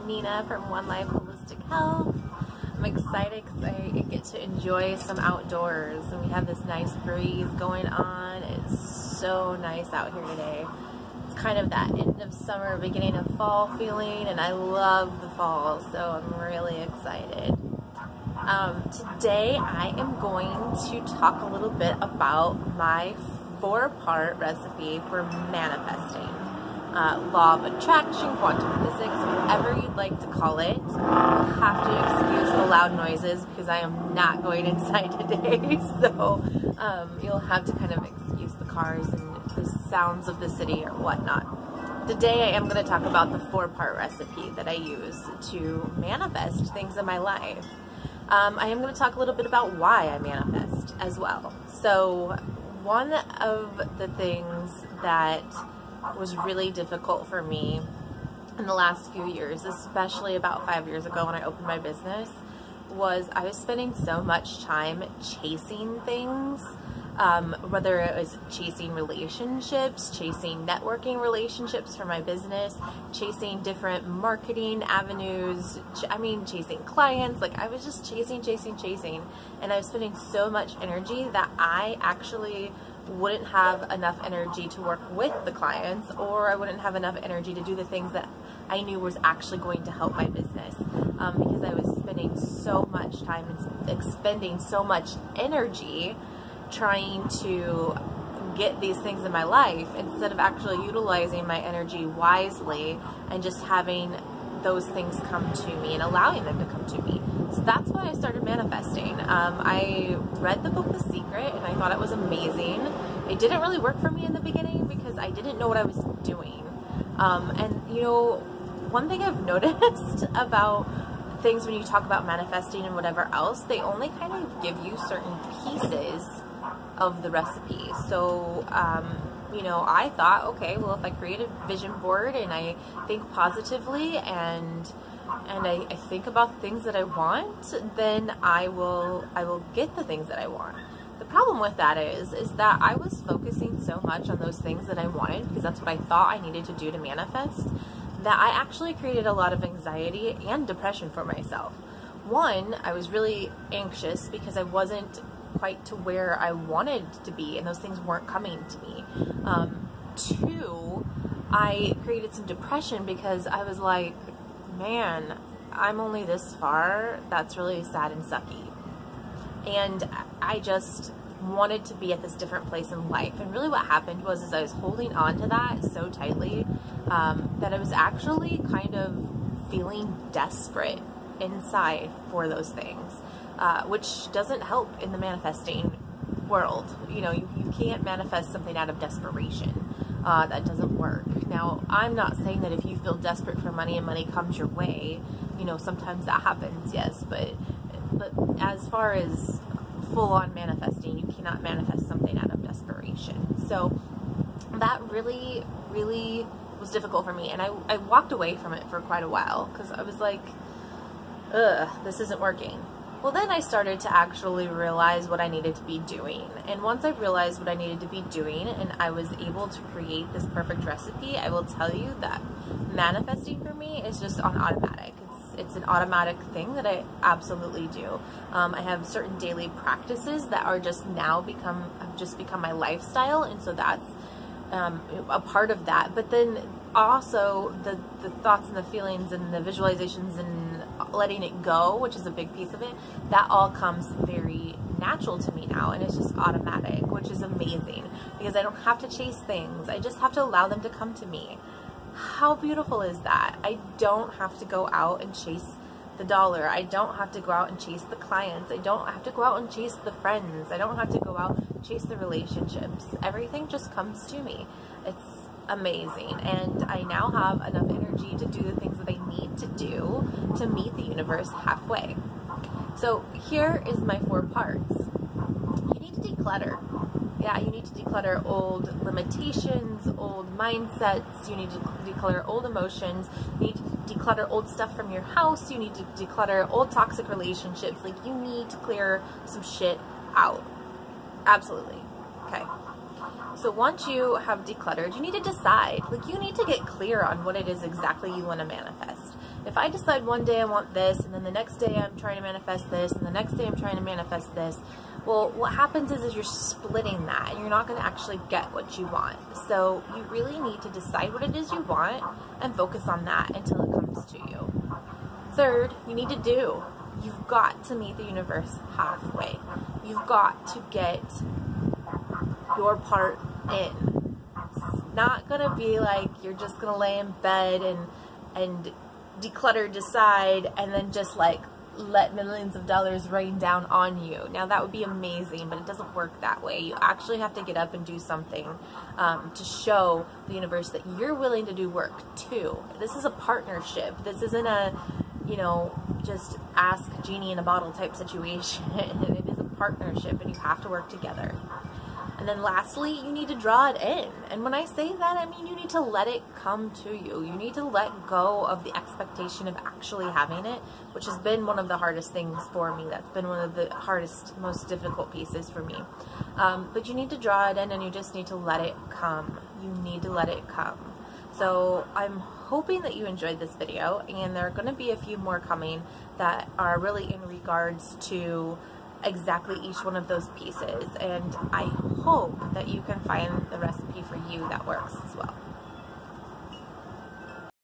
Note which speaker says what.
Speaker 1: Nina from One Life Holistic Health. I'm excited because I get to enjoy some outdoors, and we have this nice breeze going on. It's so nice out here today. It's kind of that end of summer, beginning of fall feeling, and I love the fall, so I'm really excited. Today I am going to talk a little bit about my 4-part recipe for manifesting. Law of attraction, quantum physics, whatever you'd like to call it. You'll have to excuse the loud noises because I am not going inside today, so you'll have to kind of excuse the cars and the sounds of the city or whatnot. Today I am going to talk about the 4-part recipe that I use to manifest things in my life. I am going to talk a little bit about why I manifest as well. So one of the things that was really difficult for me in the last few years, especially about 5 years ago when I opened my business, was I was spending so much time chasing things, whether it was chasing relationships, chasing networking relationships for my business, chasing different marketing avenues, chasing clients. Like, I was just chasing, and I was spending so much energy that I actually wouldn't have enough energy to work with the clients, or I wouldn't have enough energy to do the things that I knew was actually going to help my business, because I was spending so much time and expending so much energy trying to get these things in my life instead of actually utilizing my energy wisely and just having those things come to me and allowing them to come to me. So that's why I started manifesting. I read the book The Secret and I thought it was amazing. It didn't really work for me in the beginning because I didn't know what I was doing. And you know, one thing I've noticed about things when you talk about manifesting and whatever else, they only kind of give you certain pieces of the recipe. So, you know, I thought, okay, well, if I create a vision board and I think positively and I think about the things that I want, then I will get the things that I want. The problem with that is that I was focusing so much on those things that I wanted, because that's what I thought I needed to do to manifest, that I actually created a lot of anxiety and depression for myself. One, I was really anxious because I wasn't quite to where I wanted to be, and those things weren't coming to me. Two, I created some depression because I was like, man, I'm only this far. That's really sad and sucky. And I just wanted to be at this different place in life. And really what happened was I was holding on to that so tightly that I was actually kind of feeling desperate inside for those things, which doesn't help in the manifesting world. You know, you can't manifest something out of desperation. That doesn't work. Now, I'm not saying that if you feel desperate for money and money comes your way, you know, sometimes that happens, yes, but as far as full-on manifesting, you cannot manifest something out of desperation. So that really, really was difficult for me, and I walked away from it for quite a while because I was like, ugh, this isn't working. Well, then I started to actually realize what I needed to be doing. And once I realized what I needed to be doing and I was able to create this perfect recipe, I will tell you that manifesting for me is just on automatic. It's an automatic thing that I absolutely do. I have certain daily practices that are just now become my lifestyle, and so that's a part of that. But then also the thoughts and the feelings and the visualizations and letting it go, which is a big piece of it, that all comes very natural to me now, and it's just automatic, which is amazing because I don't have to chase things. I just have to allow them to come to me. How beautiful is that? I don't have to go out and chase the dollar. I don't have to go out and chase the clients. I don't have to go out and chase the friends. I don't have to go out and chase the relationships. Everything just comes to me. It's amazing, and I now have enough energy to do the things that I need to do to meet the universe halfway. So here is my 4 parts. You need to declutter. Yeah, you need to declutter old limitations, old mindsets. You need to declutter old emotions. You need to declutter old stuff from your house. You need to declutter old toxic relationships. Like, you need to clear some shit out. Absolutely. Okay. So once you have decluttered, you need to decide. Like, you need to get clear on what it is exactly you want to manifest. If I decide one day I want this, and then the next day I'm trying to manifest this, and the next day I'm trying to manifest this, well, what happens is you're splitting that, and you're not going to actually get what you want. So you really need to decide what it is you want and focus on that until it comes to you. Third, you need to do. You've got to meet the universe halfway. You've got to get your part in. It's not going to be like you're just going to lay in bed and declutter, decide, and then just like let millions of dollars rain down on you. Now that would be amazing, but it doesn't work that way. You actually have to get up and do something to show the universe that you're willing to do work too. This is a partnership. This isn't a, you know, just ask genie in a bottle type situation. It is a partnership, and you have to work together. And then lastly, you need to draw it in. And when I say that, I mean you need to let it come to you. You need to let go of the expectation of actually having it, which has been one of the hardest things for me. That's been one of the hardest, most difficult pieces for me. But you need to draw it in, and you just need to let it come. You need to let it come. So I'm hoping that you enjoyed this video, and there are going to be a few more coming that are really in regards to exactly each one of those pieces, and I hope that you can find the recipe for you that works as well.